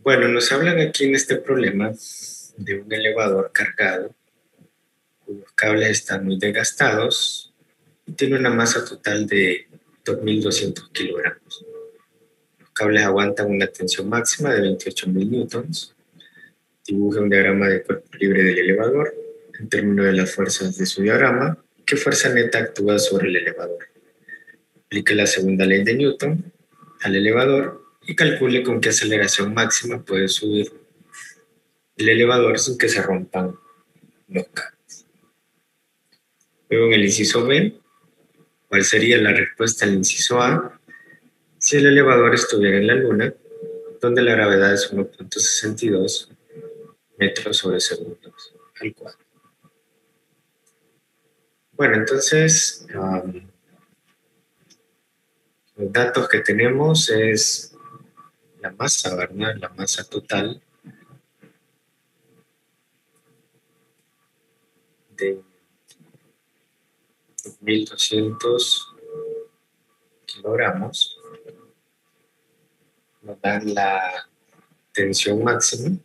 Bueno, nos hablan aquí en este problema de un elevador cargado, cuyos cables están muy desgastados y tiene una masa total de 2.200 kilogramos. Los cables aguantan una tensión máxima de 28.000 newtons. Dibuja un diagrama de cuerpo libre del elevador en términos de las fuerzas de su diagrama. ¿Qué fuerza neta actúa sobre el elevador? Aplique la segunda ley de Newton al elevador y calcule con qué aceleración máxima puede subir el elevador sin que se rompan los cables. Luego en el inciso B, ¿cuál sería la respuesta al inciso A si el elevador estuviera en la Luna, donde la gravedad es 1.62 metros sobre segundos al cuadrado? Bueno, entonces los datos que tenemos es la masa, ¿verdad? La masa total de 1.200 kilogramos. Nos dan la tensión máxima,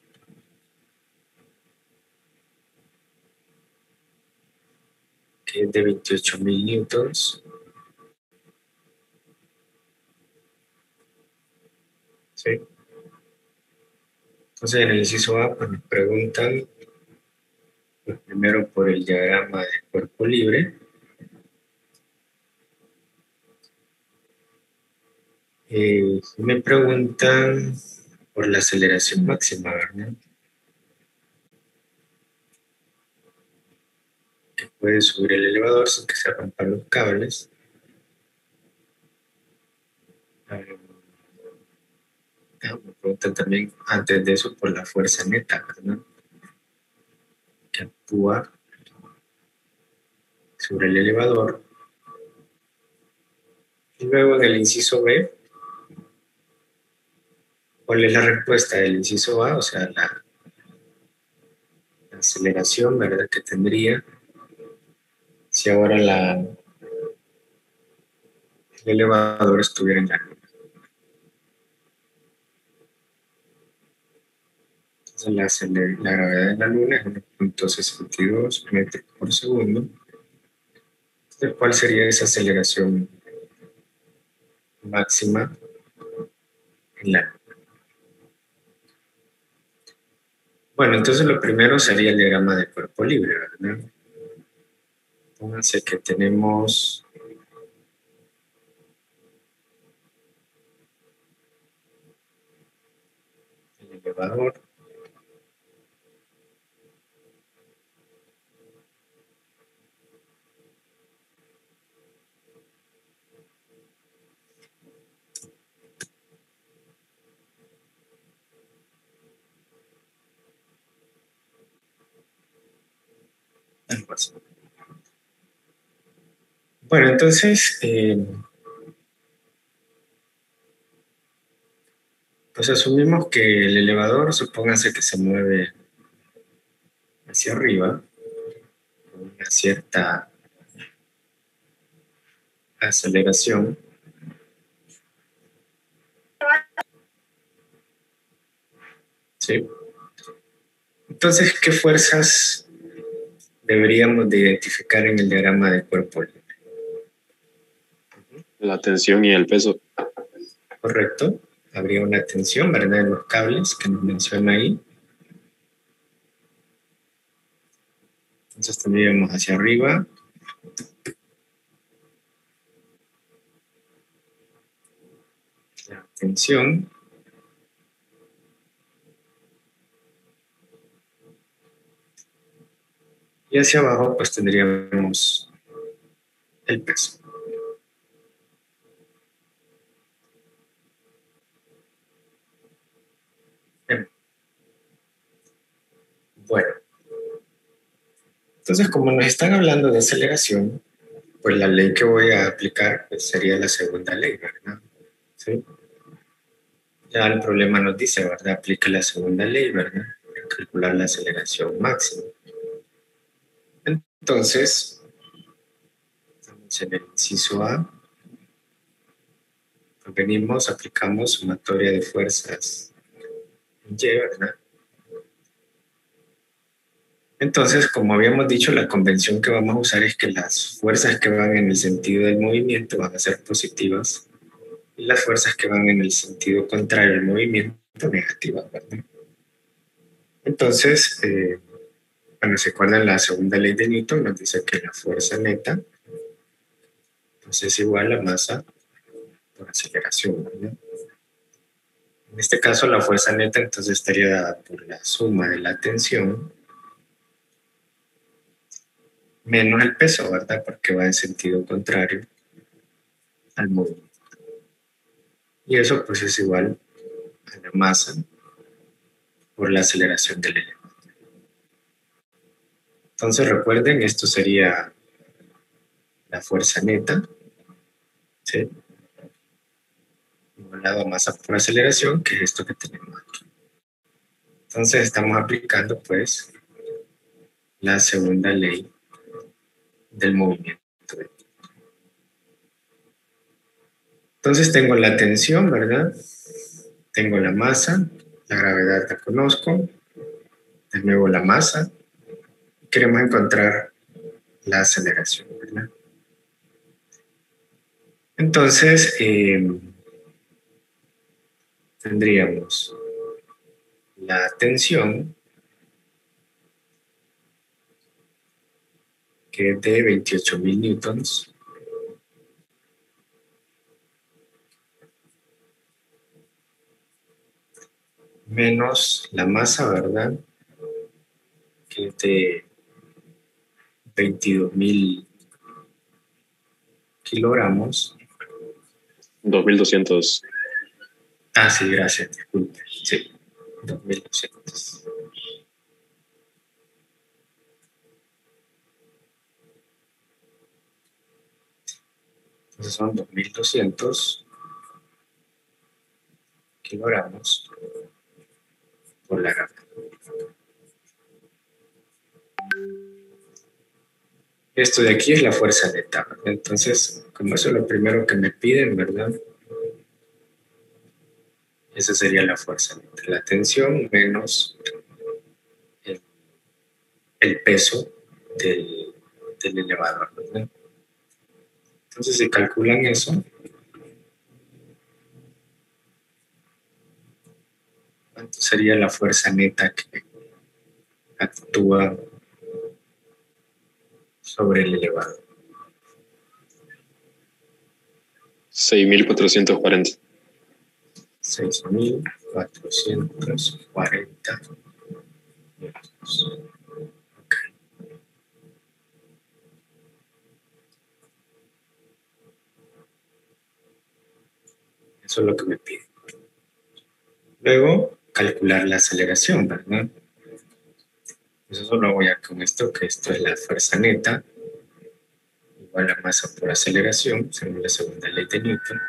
que es de 28.000 newtons. ¿Sí? Entonces en el inciso A pues, nos preguntan pues, primero por el diagrama de cuerpo libre. Me preguntan por la aceleración máxima, ¿verdad? Que puede subir el elevador sin que se rompan los cables. Me preguntan también antes de eso por la fuerza neta, ¿verdad? Que actúa sobre el elevador. Y luego en el inciso B, ¿cuál es la respuesta del inciso A? O sea, la aceleración, ¿verdad? Que tendría si ahora el elevador estuviera en la Luna. Entonces la gravedad de la Luna es 1.62 metros por segundo. Entonces, ¿cuál sería esa aceleración máxima en la Luna? Bueno, entonces lo primero sería el diagrama de cuerpo libre, ¿verdad? Pónganse que tenemos el elevador. Algo así. Bueno, entonces, pues asumimos que el elevador, supónganse que se mueve hacia arriba, con una cierta aceleración. ¿Sí? Entonces, ¿qué fuerzas deberíamos de identificar en el diagrama de cuerpo libre? La tensión y el peso. Correcto. Habría una tensión, ¿verdad? En los cables que nos menciona ahí. Entonces tendríamos hacia arriba la tensión. Y hacia abajo pues tendríamos el peso. Bien. Bueno. Entonces como nos están hablando de aceleración, pues la ley que voy a aplicar pues, sería la segunda ley, ¿verdad? ¿Sí? Ya el problema nos dice, ¿verdad? Aplica la segunda ley, ¿verdad? Para calcular la aceleración máxima. Entonces, estamos en el inciso A. Venimos, aplicamos sumatoria de fuerzas Y, ¿verdad? Entonces, como habíamos dicho, la convención que vamos a usar es que las fuerzas que van en el sentido del movimiento van a ser positivas y las fuerzas que van en el sentido contrario al movimiento negativas, ¿verdad? Entonces, bueno, se acuerdan la segunda ley de Newton, nos dice que la fuerza neta pues, es igual a masa por aceleración, ¿verdad? En este caso, la fuerza neta entonces estaría dada por la suma de la tensión menos el peso, ¿verdad? Porque va en sentido contrario al movimiento. Y eso pues es igual a la masa por la aceleración del elemento. Entonces recuerden, esto sería la fuerza neta, ¿sí? Igualado a masa por aceleración, que es esto que tenemos aquí. Entonces estamos aplicando pues la segunda ley del movimiento. Entonces tengo la tensión, ¿verdad? Tengo la masa, la gravedad la conozco, de nuevo la masa. Queremos encontrar la aceleración, ¿verdad? Entonces, tendríamos la tensión, que es de 28.000 newtons, menos la masa, ¿verdad? Que es de 22.000 kilogramos. 2200. Ah, sí, gracias, disculpe. Sí, 2.200. Entonces son 2.200 kilogramos por la gravedad. Esto de aquí es la fuerza neta, ¿verdad? Entonces, como eso es lo primero que me piden, ¿verdad? Esa sería la fuerza neta. La tensión menos el peso del elevador, ¿verdad? Entonces, si calculan eso, ¿cuánto sería la fuerza neta que actúa sobre el elevador? 6440. 6.440 metros. Okay. Eso es lo que me pide. Luego, calcular la aceleración, ¿verdad? Eso solo voy a con esto, que esto es la fuerza neta, igual a masa por aceleración, según la segunda ley de Newton.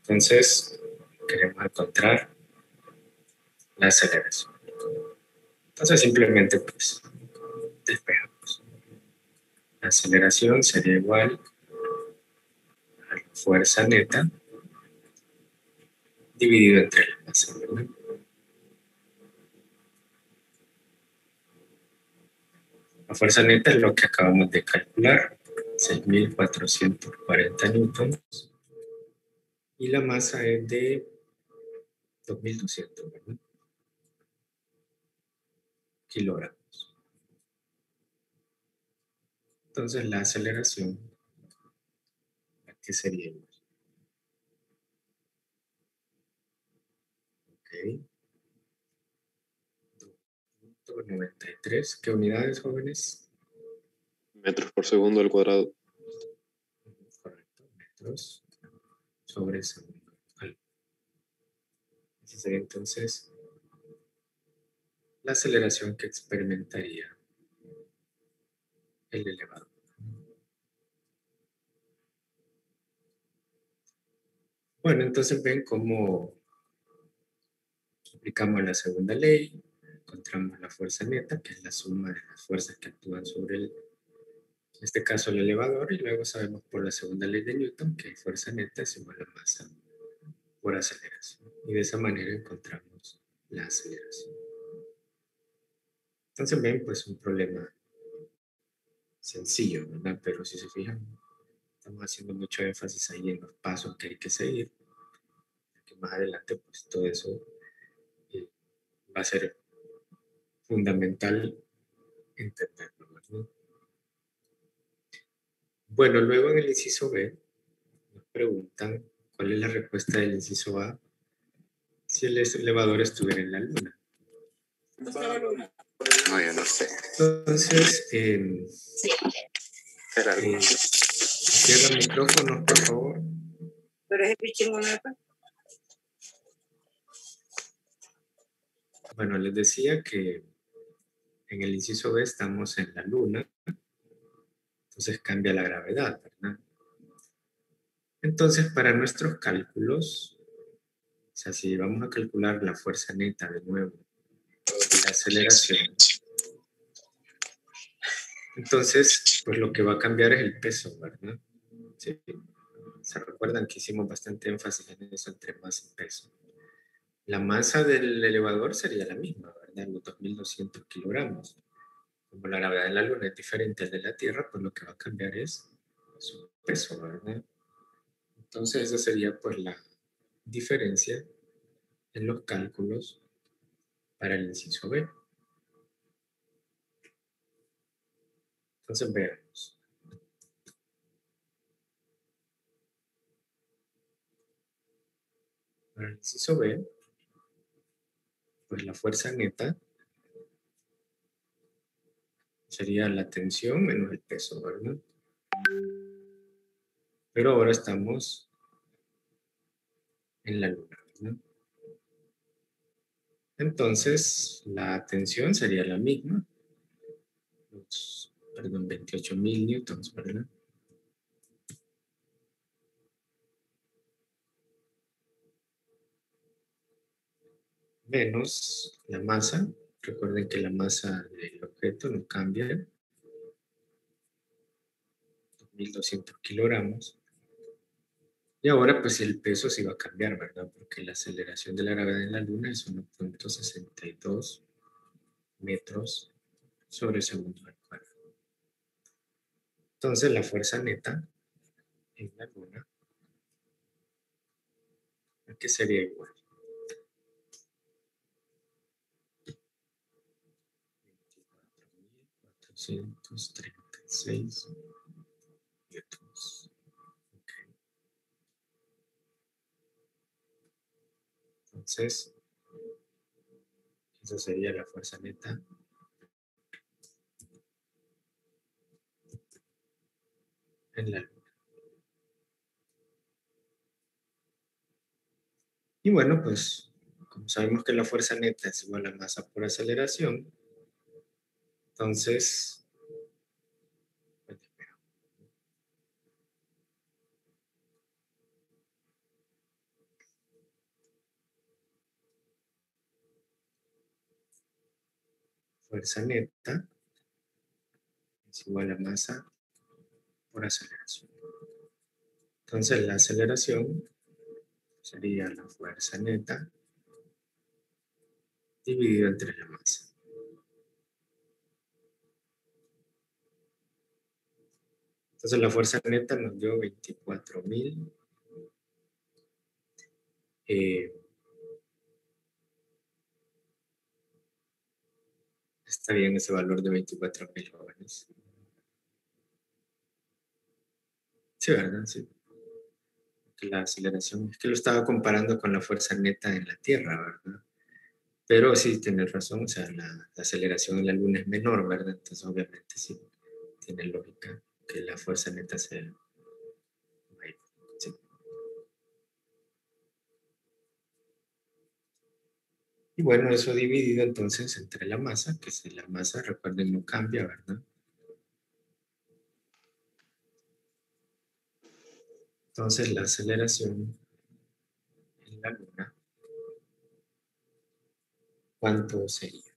Entonces, queremos encontrar la aceleración. Entonces, simplemente, pues, despejamos. La aceleración sería igual a la fuerza neta dividido entre la masa, ¿verdad? La fuerza neta es lo que acabamos de calcular, 6.440 newtons, y la masa es de 2.200, ¿verdad? Kilogramos. Entonces la aceleración, ¿qué sería? Ok. 2.93. ¿Qué unidades, jóvenes? Metros por segundo al cuadrado. Correcto, metros sobre segundo. Esa sería entonces la aceleración que experimentaría el elevador. Bueno, entonces ven cómo aplicamos la segunda ley, encontramos la fuerza neta, que es la suma de las fuerzas que actúan sobre el en este caso el elevador, y luego sabemos por la segunda ley de Newton que fuerza neta es igual a masa por aceleración. Y de esa manera encontramos la aceleración. Entonces ven, pues un problema sencillo, ¿verdad? Pero si se fijan, estamos haciendo mucho énfasis ahí en los pasos que hay que seguir, que más adelante pues todo eso va a ser fundamental entenderlo, ¿verdad? Bueno, luego en el inciso B nos preguntan cuál es la respuesta del inciso A si el elevador estuviera en la luna. ¿Dónde está la luna? No, yo no sé. Entonces, Era algo. cierra micrófonos, por favor. Pero es el pichingo, ¿no? Bueno, les decía que en el inciso B estamos en la luna, entonces cambia la gravedad, ¿verdad? Entonces, para nuestros cálculos, o sea, si vamos a calcular la fuerza neta de nuevo y la aceleración, entonces, pues lo que va a cambiar es el peso, ¿verdad? Sí. ¿Se recuerdan que hicimos bastante énfasis en eso, entre masa y peso? La masa del elevador sería la misma, ¿verdad? Los 2.200 kilogramos. Como la gravedad de la Luna es diferente al de la Tierra, pues lo que va a cambiar es su peso, ¿verdad? Entonces esa sería pues la diferencia en los cálculos para el inciso B. Entonces veamos. Para el inciso B, pues la fuerza neta sería la tensión menos el peso, ¿verdad? Pero ahora estamos en la Luna, ¿verdad? Entonces la tensión sería la misma, perdón, 28.000 newtons, ¿verdad? Menos la masa. Recuerden que la masa del objeto no cambia. 1.200 kilogramos. Y ahora pues el peso sí va a cambiar, ¿verdad? Porque la aceleración de la gravedad en la Luna es 1.62 metros sobre segundo al cuadrado. Entonces la fuerza neta en la Luna, que sería igual. 24.436 metros. Okay. Entonces, esa sería la fuerza neta en la Luna. Y bueno, pues como sabemos que la fuerza neta es igual a masa por aceleración, entonces, fuerza neta es igual a masa por aceleración. Entonces la aceleración sería la fuerza neta dividido entre la masa. Entonces la fuerza neta nos dio 24.000. Está bien ese valor de 24.000 jóvenes. Sí, ¿verdad? Sí. La aceleración, es que lo estaba comparando con la fuerza neta en la Tierra, ¿verdad? Pero sí, tienes razón, o sea, la aceleración en la Luna es menor, ¿verdad? Entonces obviamente sí, tiene lógica que la fuerza neta sea mayor. Sí. Y bueno, eso dividido entonces entre la masa, que si la masa, recuerden, no cambia, ¿verdad? Entonces la aceleración en la Luna, ¿cuánto sería?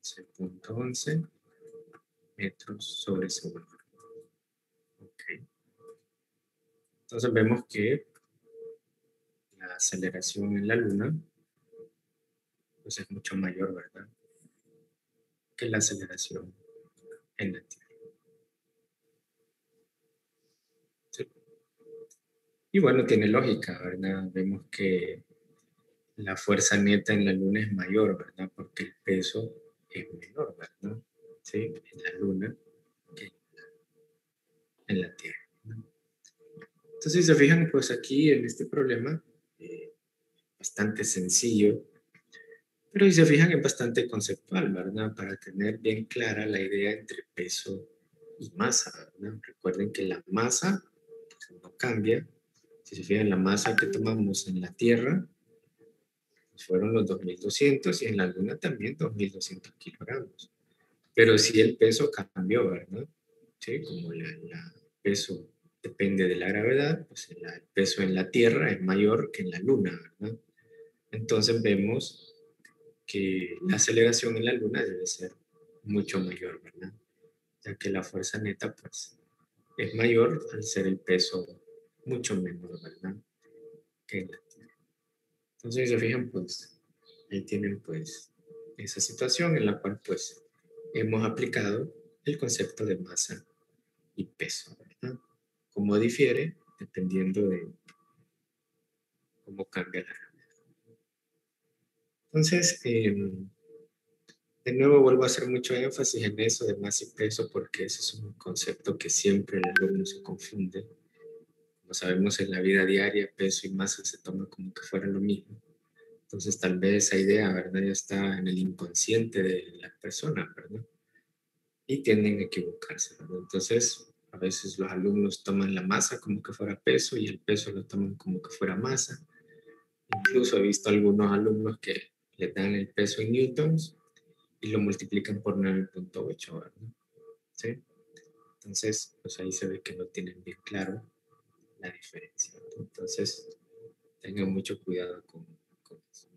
11.11 metros sobre segundo. Ok. Entonces vemos que la aceleración en la Luna pues es mucho mayor, ¿verdad?, que la aceleración en la Tierra. ¿Sí? Y bueno, tiene lógica, ¿verdad? Vemos que la fuerza neta en la Luna es mayor, ¿verdad? Porque el peso es menor, ¿verdad? ¿Sí? En la Luna que en la Tierra, ¿no? Entonces, si se fijan, pues aquí en este problema, bastante sencillo, pero si se fijan es bastante conceptual, ¿verdad? Para tener bien clara la idea entre peso y masa, ¿verdad? Recuerden que la masa pues, no cambia. Si se fijan, la masa que tomamos en la Tierra pues, fueron los 2.200 y en la Luna también 2.200 kilogramos. Pero sí el peso cambió, ¿verdad? Sí, como el peso depende de la gravedad, pues el peso en la Tierra es mayor que en la Luna, ¿verdad? Entonces vemos que la aceleración en la Luna debe ser mucho mayor, ¿verdad? Ya que la fuerza neta, pues, es mayor al ser el peso mucho menor, ¿verdad?, que en la Tierra. Entonces, si se fijan, pues, ahí tienen, pues, esa situación en la cual, pues, hemos aplicado el concepto de masa y peso, ¿verdad? Cómo difiere dependiendo de cómo cambia la gravedad. Entonces, de nuevo vuelvo a hacer mucho énfasis en eso de masa y peso porque ese es un concepto que siempre el alumno se confunde. Como sabemos en la vida diaria, peso y masa se toman como que fuera lo mismo. Entonces tal vez esa idea, ¿verdad?, ya está en el inconsciente de la persona, ¿verdad? Y tienden a equivocarse, ¿verdad? Entonces a veces los alumnos toman la masa como que fuera peso y el peso lo toman como que fuera masa. Incluso he visto algunos alumnos que le dan el peso en newtons y lo multiplican por 9.8, ¿verdad? ¿Sí? Entonces, pues ahí se ve que no tienen bien claro la diferencia, ¿verdad? Entonces, tengan mucho cuidado con eso.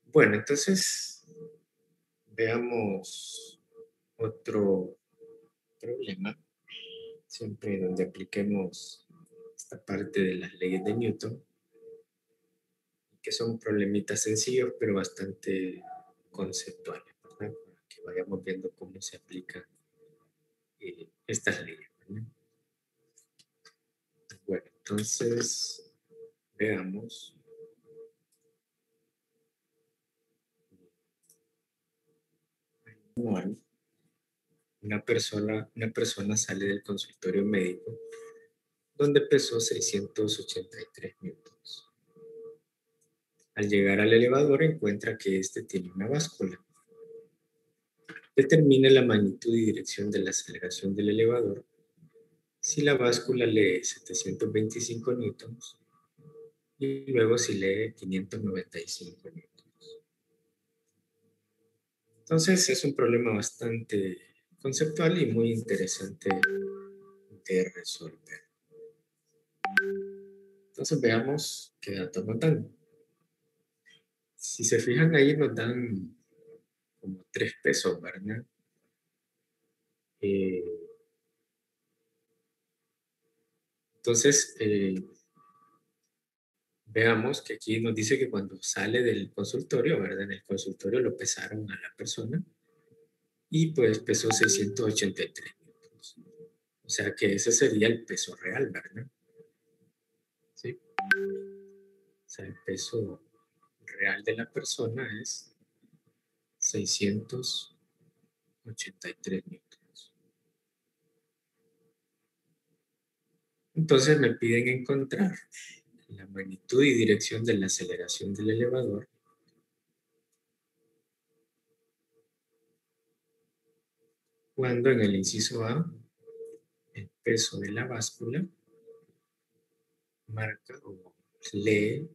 Bueno, entonces, veamos otro problema, siempre donde apliquemos esta parte de las leyes de Newton, que son problemitas sencillos, pero bastante conceptuales, ¿verdad? Para que vayamos viendo cómo se aplican estas leyes, ¿verdad? Bueno, entonces veamos. Manual. Una persona sale del consultorio médico donde pesó 683 newtons. Al llegar al elevador encuentra que este tiene una báscula. Determine la magnitud y dirección de la aceleración del elevador si la báscula lee 725 newtons y luego si lee 595 newtons. Entonces es un problema bastante conceptual y muy interesante de resolver. Entonces veamos qué datos nos dan. Si se fijan ahí nos dan como 3 pesos, ¿verdad? Eh, entonces, veamos que aquí nos dice que cuando sale del consultorio, ¿verdad? En el consultorio lo pesaron a la persona y pues pesó 683 newtons. O sea que ese sería el peso real, ¿verdad? ¿Sí? O sea, el peso real de la persona es 683 newtons. Entonces me piden encontrar la magnitud y dirección de la aceleración del elevador cuando en el inciso A el peso de la báscula marca o lee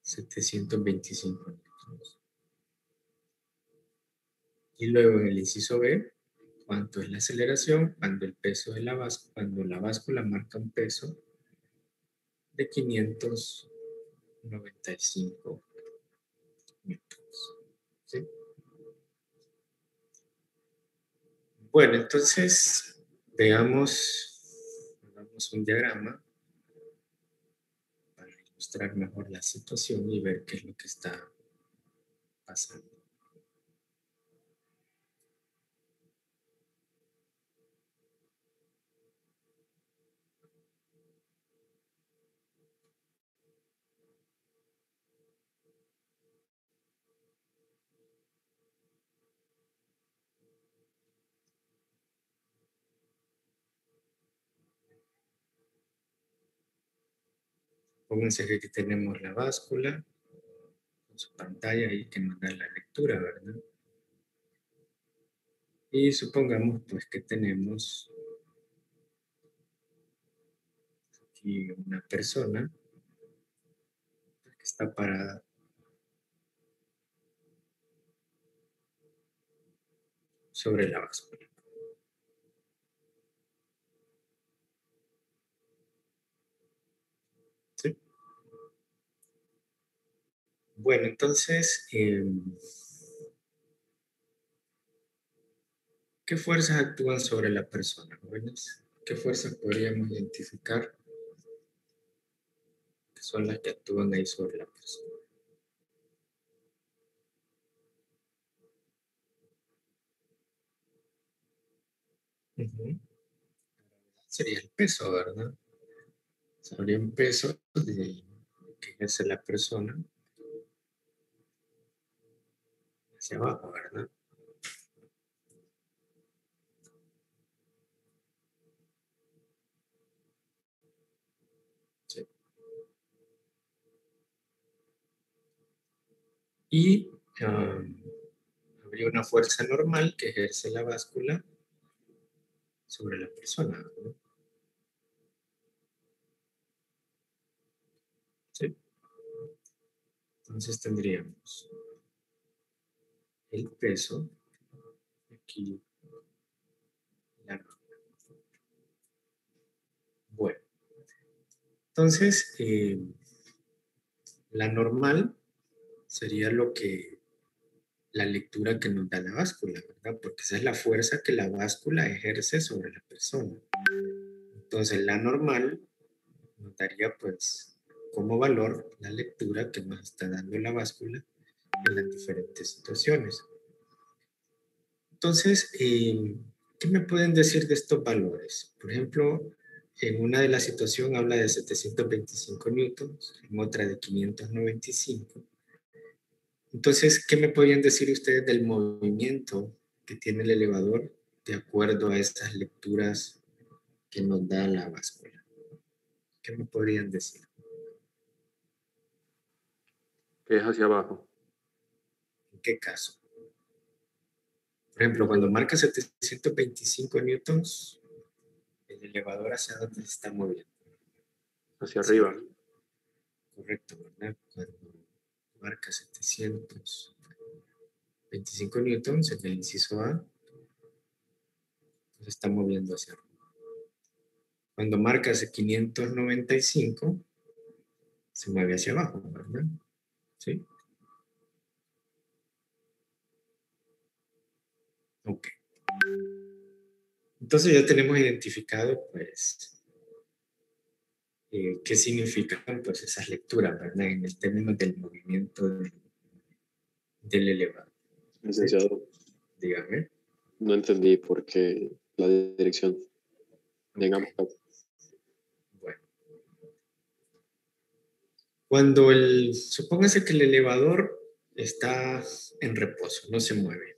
725 newtons. Y luego en el inciso B, cuánto es la aceleración cuando el peso de cuando la báscula marca un peso de 595 newtons. Bueno, entonces hagamos un diagrama para ilustrar mejor la situación y ver qué es lo que está pasando. Pónganse que aquí tenemos la báscula con su pantalla ahí que nos da la lectura, ¿verdad? Y supongamos pues que tenemos aquí una persona que está parada sobre la báscula. ¿Sí? Bueno, entonces, ¿qué fuerzas actúan sobre la persona, jóvenes? ¿Qué fuerzas podríamos identificar que son las que actúan ahí sobre la persona? Ujú. Sería el peso, ¿verdad? Sería un peso que ejerce la persona hacia abajo, ¿verdad? Sí. Y habría una fuerza normal que ejerce la báscula sobre la persona, ¿verdad? Sí. Entonces tendríamos el peso, aquí la normal. Bueno, entonces la normal sería la lectura que nos da la báscula, ¿verdad? Porque esa es la fuerza que la báscula ejerce sobre la persona. Entonces la normal nos daría pues como valor la lectura que nos está dando la báscula en las diferentes situaciones. Entonces, ¿qué me pueden decir de estos valores? Por ejemplo, en una de las situaciones habla de 725 newtons, en otra de 595. Entonces, ¿qué me podrían decir ustedes del movimiento que tiene el elevador de acuerdo a estas lecturas que nos da la báscula? ¿Qué me podrían decir? Que es hacia abajo. ¿En qué caso? Por ejemplo, cuando marca 725 newtons, el elevador hacia dónde se está moviendo. Hacia Hacia arriba. arriba. Correcto, ¿verdad? Cuando marca 725 newtons en el inciso A, se está moviendo hacia arriba. Cuando marca 595, se mueve hacia abajo, ¿verdad? ¿Sí? Ok. Entonces ya tenemos identificado, pues, qué significan, pues, esas lecturas, ¿verdad? En el término del movimiento del elevador. ¿Sí? Licenciado, Dígame. no entendí por qué la dirección. Digamos, Ok. Bueno. Cuando supóngase que el elevador está en reposo, no se mueve.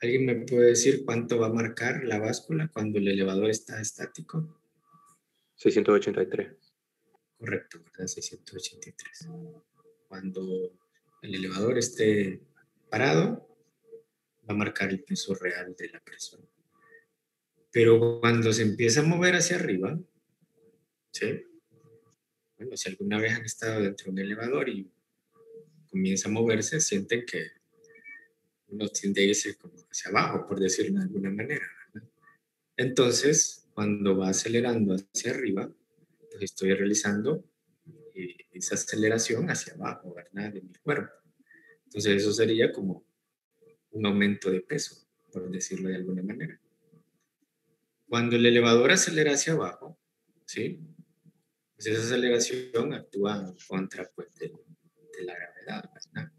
¿Alguien me puede decir cuánto va a marcar la báscula cuando el elevador está estático? 683. Correcto, ¿verdad? 683. Cuando el elevador esté parado, va a marcar el peso real de la persona. Pero cuando se empieza a mover hacia arriba, ¿sí? Bueno, si alguna vez han estado dentro de un elevador y comienza a moverse, sienten que uno tiende a irse como hacia abajo, por decirlo de alguna manera, ¿verdad? Entonces, cuando va acelerando hacia arriba, pues estoy realizando esa aceleración hacia abajo, ¿verdad? De mi cuerpo. Entonces, eso sería como un aumento de peso, por decirlo de alguna manera. Cuando el elevador acelera hacia abajo, ¿sí? Pues esa aceleración actúa en contra pues, de la gravedad, ¿verdad?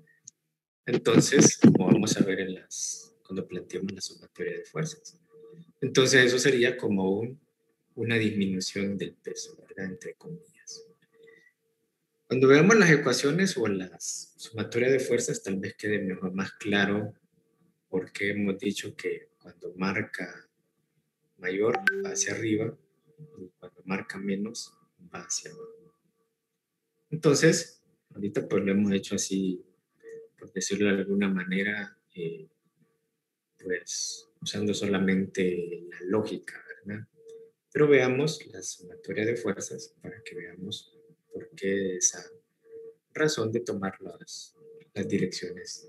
Entonces, como vamos a ver cuando planteemos la sumatoria de fuerzas. Entonces, eso sería como una disminución del peso, ¿verdad? Entre comillas. Cuando veamos las ecuaciones o las sumatorias de fuerzas, tal vez quede mejor, más claro por qué hemos dicho que cuando marca mayor va hacia arriba y cuando marca menos va hacia abajo. Entonces, ahorita pues lo hemos hecho así, por decirlo de alguna manera, pues usando solamente la lógica, ¿verdad? Pero veamos la sumatoria de fuerzas para que veamos por qué esa razón de tomar las direcciones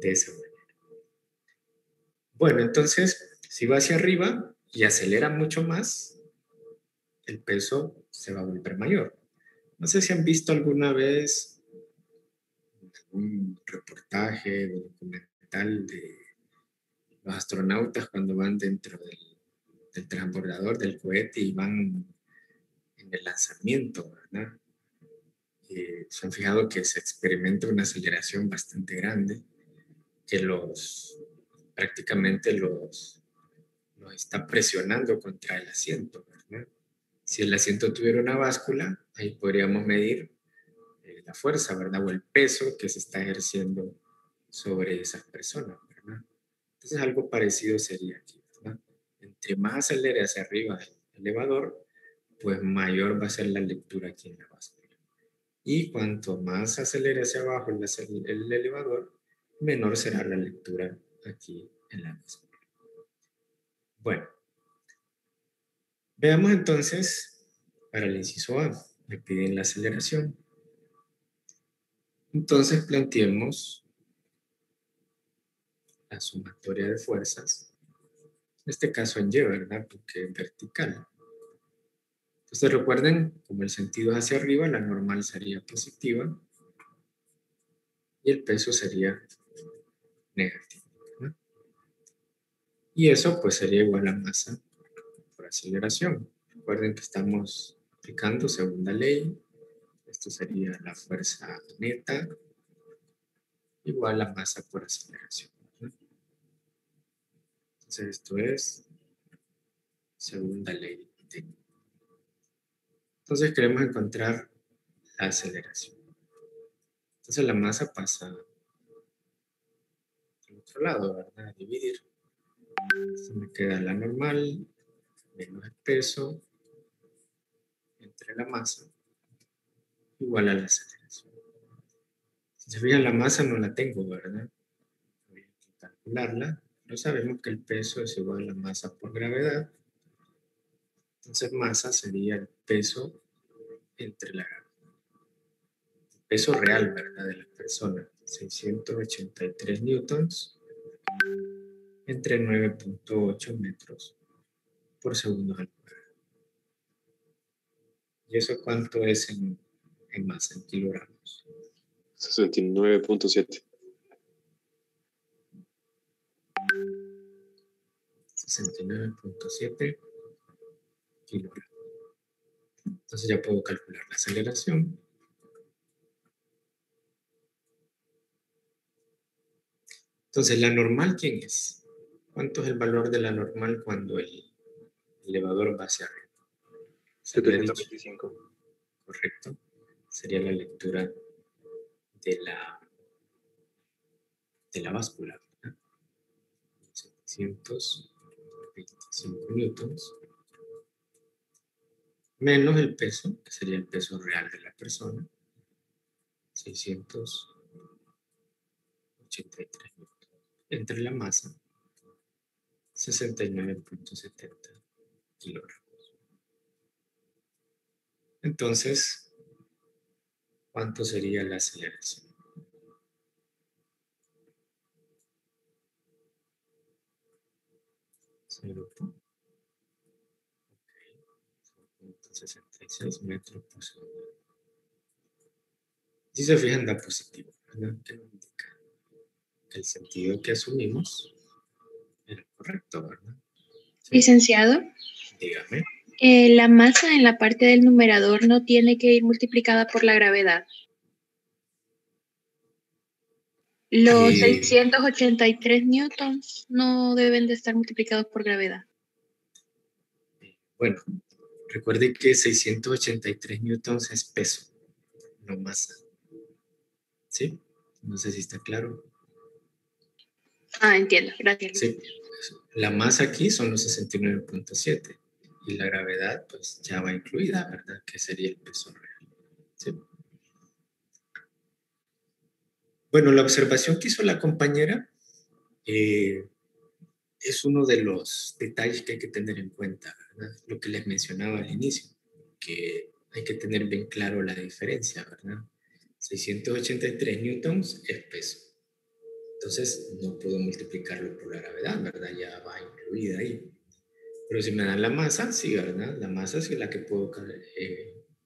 de esa manera. Bueno, entonces, si va hacia arriba y acelera mucho más, el peso se va a volver mayor. No sé si han visto alguna vez un reportaje o documental de los astronautas cuando van dentro del transbordador, del cohete y van en el lanzamiento, ¿verdad? Se han fijado que se experimenta una aceleración bastante grande que prácticamente los está presionando contra el asiento, ¿verdad? Si el asiento tuviera una báscula, ahí podríamos medir la fuerza, ¿verdad? O el peso que se está ejerciendo sobre esas personas, ¿verdad? Entonces algo parecido sería aquí, ¿verdad? Entre más acelere hacia arriba el elevador, pues mayor va a ser la lectura aquí en la báscula. Y cuanto más acelere hacia abajo el elevador, menor será la lectura aquí en la báscula. Bueno, veamos entonces para el inciso A. Me piden la aceleración. Entonces planteemos la sumatoria de fuerzas. En este caso en Y, ¿verdad? Porque es vertical. Entonces recuerden, como el sentido es hacia arriba, la normal sería positiva y el peso sería negativo, ¿no? Y eso pues sería igual a masa por aceleración. Recuerden que estamos aplicando segunda ley. Esto sería la fuerza neta igual a masa por aceleración, ¿no? Entonces esto es segunda ley de Newton. Entonces queremos encontrar la aceleración. Entonces la masa pasa al otro lado, ¿verdad? A dividir. Entonces me queda la normal menos el peso entre la masa igual a la aceleración. Si se fijan, la masa no la tengo, ¿verdad? Voy a calcularla. Pero sabemos que el peso es igual a la masa por gravedad. Entonces masa sería el peso entre la gravedad. El peso real, ¿verdad? De la persona. 683 newtons entre 9.8 metros por segundo al cuadrado. ¿Y eso cuánto es en masa, en kilogramos? 69.7. 69.7 kilogramos. Entonces ya puedo calcular la aceleración. Entonces, ¿la normal quién es? ¿Cuánto es el valor de la normal cuando el elevador va hacia arriba? 725. Correcto. Sería la lectura de la báscula, ¿verdad? 725 newtons menos el peso, que sería el peso real de la persona, 683 newtons, entre la masa, 69.70 kilogramos. Entonces, ¿cuánto sería la aceleración? .66 metros por segundo. Si se fijan, da positivo, ¿verdad? Que nos indica que el sentido que asumimos era correcto, ¿verdad? ¿Sí? Licenciado, Dígame. La masa en la parte del numerador no tiene que ir multiplicada por la gravedad. Los 683 newtons no deben de estar multiplicados por gravedad. Bueno, recuerde que 683 newtons es peso, no masa. ¿Sí? No sé si está claro. Entiendo. Gracias. Sí. La masa aquí son los 69.7 y la gravedad pues ya va incluida, ¿verdad? Que sería el peso real. ¿Sí? Bueno, la observación que hizo la compañera es uno de los detalles que hay que tener en cuenta, ¿verdad? Lo que les mencionaba al inicio, que hay que tener bien claro la diferencia, ¿verdad? 683 newtons es peso. Entonces, no puedo multiplicarlo por la gravedad, ¿verdad? Ya va incluida ahí. Pero si me dan la masa, sí, ¿verdad? La masa sí es la que puedo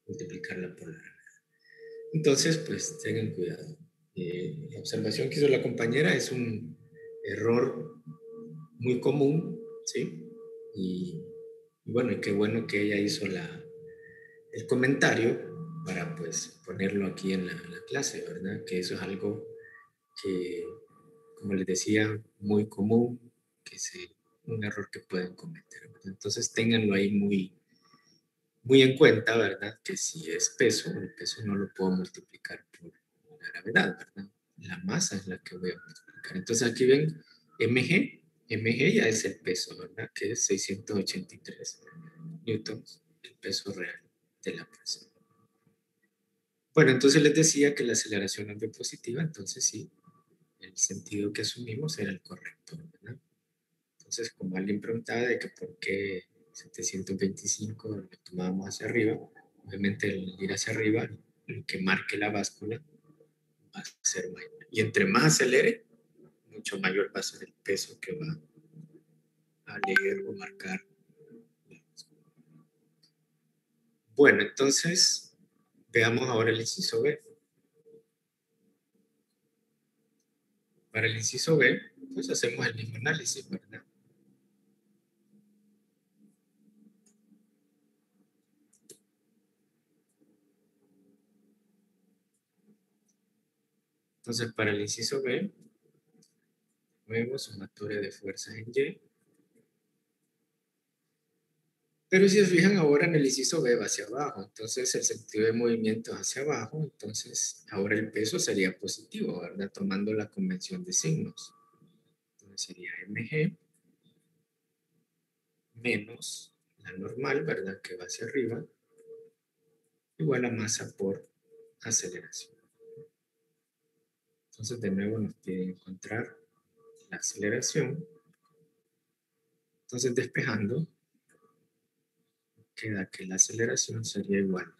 multiplicarla por la gravedad. Entonces, pues tengan cuidado. La observación que hizo la compañera es un error muy común, ¿sí? Y bueno, y qué bueno que ella hizo el comentario para pues ponerlo aquí en la clase, ¿verdad? Que eso es algo que, como les decía, muy común, que es un error que pueden cometer, ¿verdad? Entonces ténganlo ahí muy en cuenta, ¿verdad? Que si es peso, el peso no lo puedo multiplicar por la gravedad, ¿verdad? La masa es la que voy a multiplicar. Entonces aquí ven mg ya es el peso, ¿verdad? Que es 683 newtons, el peso real de la persona. Bueno, entonces les decía que la aceleración es positiva, entonces sí, el sentido que asumimos era el correcto, ¿verdad? Entonces, como alguien preguntaba de que por qué 725 lo tomábamos hacia arriba, obviamente el ir hacia arriba, lo que marque la báscula va a ser mayor. Y entre más acelere, mucho mayor va a ser el peso que va a leer o marcar la báscula. Bueno, entonces, veamos ahora el inciso B. Para el inciso B, pues hacemos el mismo análisis, ¿verdad? Entonces, para el inciso B, nuevo sumatoria de fuerzas en Y. Pero si se fijan ahora en el inciso B va hacia abajo, entonces el sentido de movimiento es hacia abajo, entonces ahora el peso sería positivo, ¿verdad? Tomando la convención de signos. Entonces sería mg menos la normal, ¿verdad? Que va hacia arriba, igual a masa por aceleración. Entonces de nuevo nos pide encontrar la aceleración. Entonces despejando, queda que la aceleración sería igual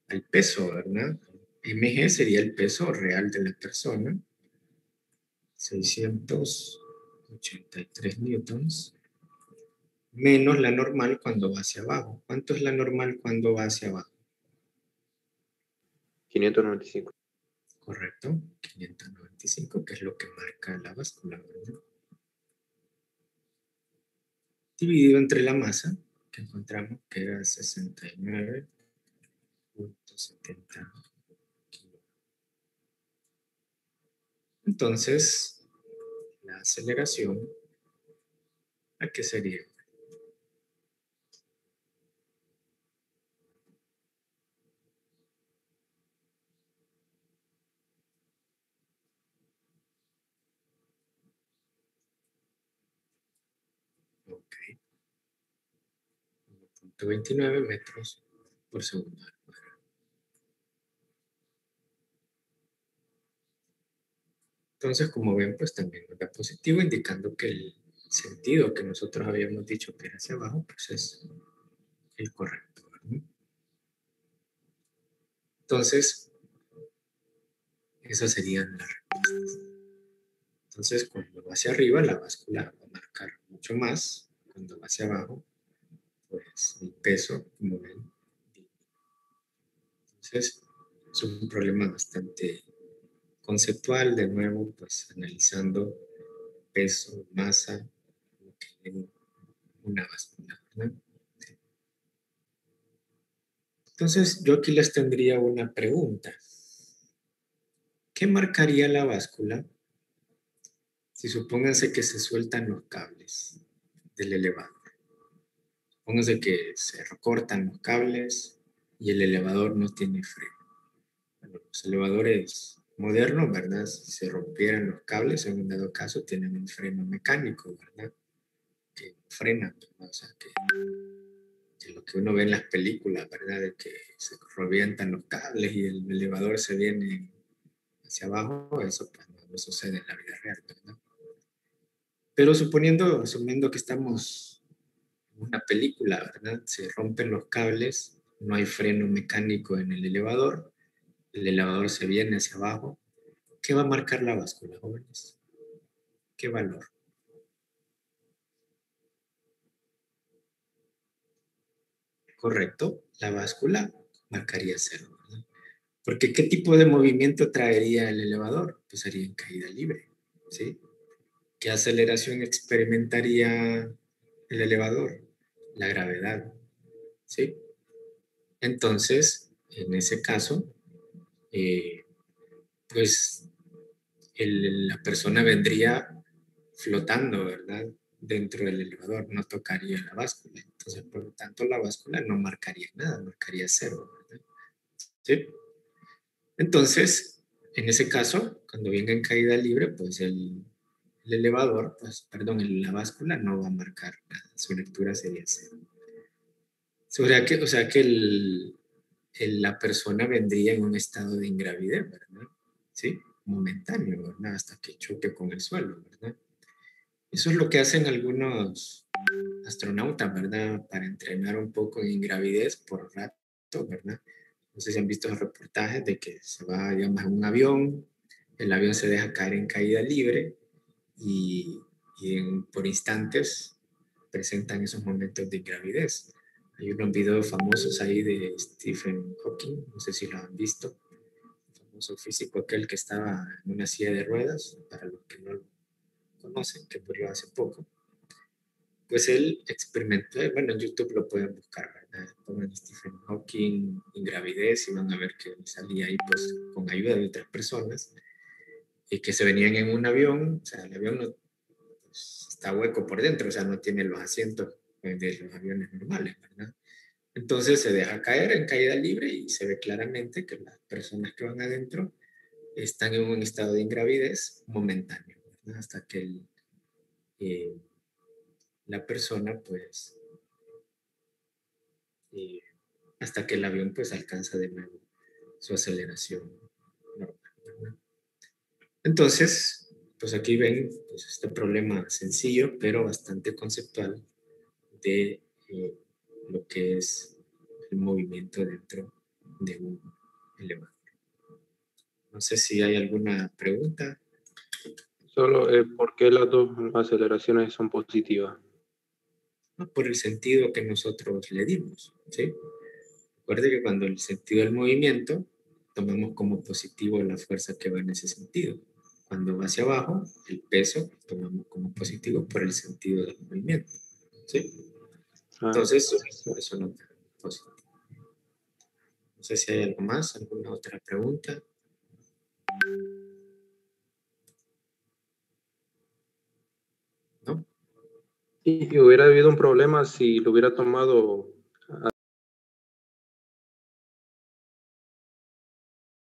al peso, ¿verdad? mg sería el peso real de la persona, 683 newtons, menos la normal cuando va hacia abajo. ¿Cuánto es la normal cuando va hacia abajo? 595. Correcto, 595, que es lo que marca la báscula, ¿verdad? Dividido entre la masa, que encontramos que era 69.70 kilos. Entonces, la aceleración, ¿a qué sería? Ok. 1.29 metros por segundo. Entonces, como ven, pues también nos da positivo, indicando que el sentido que nosotros habíamos dicho que era hacia abajo, pues es el correcto, ¿verdad? Entonces, esas serían las respuestas. Entonces, cuando va hacia arriba, la báscula va a marcar mucho más. Cuando va hacia abajo, pues el peso, como ven. Entonces, es un problema bastante conceptual, de nuevo, pues analizando peso, masa, lo que tiene una báscula, ¿verdad? Entonces, yo aquí les tendría una pregunta. ¿Qué marcaría la báscula si supónganse que se sueltan los cables del elevador? Supónganse que se recortan los cables y el elevador no tiene freno. Bueno, los elevadores modernos, ¿verdad? Si se rompieran los cables, en un dado caso, tienen un freno mecánico, ¿verdad? Que frena, ¿verdad? O sea, que lo que uno ve en las películas, ¿verdad? De que se revientan los cables y el elevador se viene hacia abajo, eso pues, no sucede en la vida real, ¿verdad? Pero asumiendo que estamos en una película, ¿verdad? Se rompen los cables, no hay freno mecánico en el elevador se viene hacia abajo. ¿Qué va a marcar la báscula, jóvenes? ¿Qué valor? Correcto, la báscula marcaría 0, ¿verdad? Porque ¿qué tipo de movimiento traería el elevador? Pues sería en caída libre, ¿sí? ¿Qué aceleración experimentaría el elevador? La gravedad, ¿sí? Entonces, en ese caso, eh, pues la persona vendría flotando, ¿verdad? Dentro del elevador, no tocaría la báscula. Entonces, por lo tanto, la báscula no marcaría nada, marcaría 0, ¿verdad? ¿Sí? Entonces, en ese caso, cuando venga en caída libre, pues el elevador, pues, perdón, la báscula no va a marcar nada, su lectura sería 0. O sea que la persona vendría en un estado de ingravidez, ¿verdad? ¿Sí? Momentáneo, ¿verdad? Hasta que choque con el suelo, ¿verdad? Eso es lo que hacen algunos astronautas, ¿verdad? Para entrenar un poco en ingravidez por rato, ¿verdad? No sé si han visto los reportajes de que se va, digamos, en un avión, el avión se deja caer en caída libre y, por instantes presentan esos momentos de ingravidez. Hay unos videos famosos ahí de Stephen Hawking, no sé si lo han visto, el famoso físico aquel que estaba en una silla de ruedas, para los que no lo conocen, que murió hace poco. Pues él experimentó, bueno, en YouTube lo pueden buscar, ¿verdad? Pongan Stephen Hawking, ingravidez y van a ver que salía ahí pues con ayuda de otras personas y que se venían en un avión, o sea, el avión no, pues, está hueco por dentro, o sea, no tiene los asientos de los aviones normales, ¿verdad? Entonces se deja caer en caída libre y se ve claramente que las personas que van adentro están en un estado de ingravidez momentáneo, ¿verdad? Hasta que eh, la persona pues eh, hasta que el avión pues alcanza de nuevo su aceleración normal, ¿verdad? Entonces, pues aquí ven pues, este problema sencillo pero bastante conceptual de lo que es el movimiento dentro de un elevador. No sé si hay alguna pregunta. Solo, ¿por qué las dos aceleraciones son positivas? ¿No? Por el sentido que nosotros le dimos, ¿sí? Recuerde que cuando el sentido del movimiento, tomamos como positivo la fuerza que va en ese sentido. Cuando va hacia abajo, el peso, tomamos como positivo por el sentido del movimiento, ¿sí? Entonces, por eso no es positivo. No sé si hay algo más, alguna otra pregunta. ¿No? Y hubiera habido un problema si lo hubiera tomado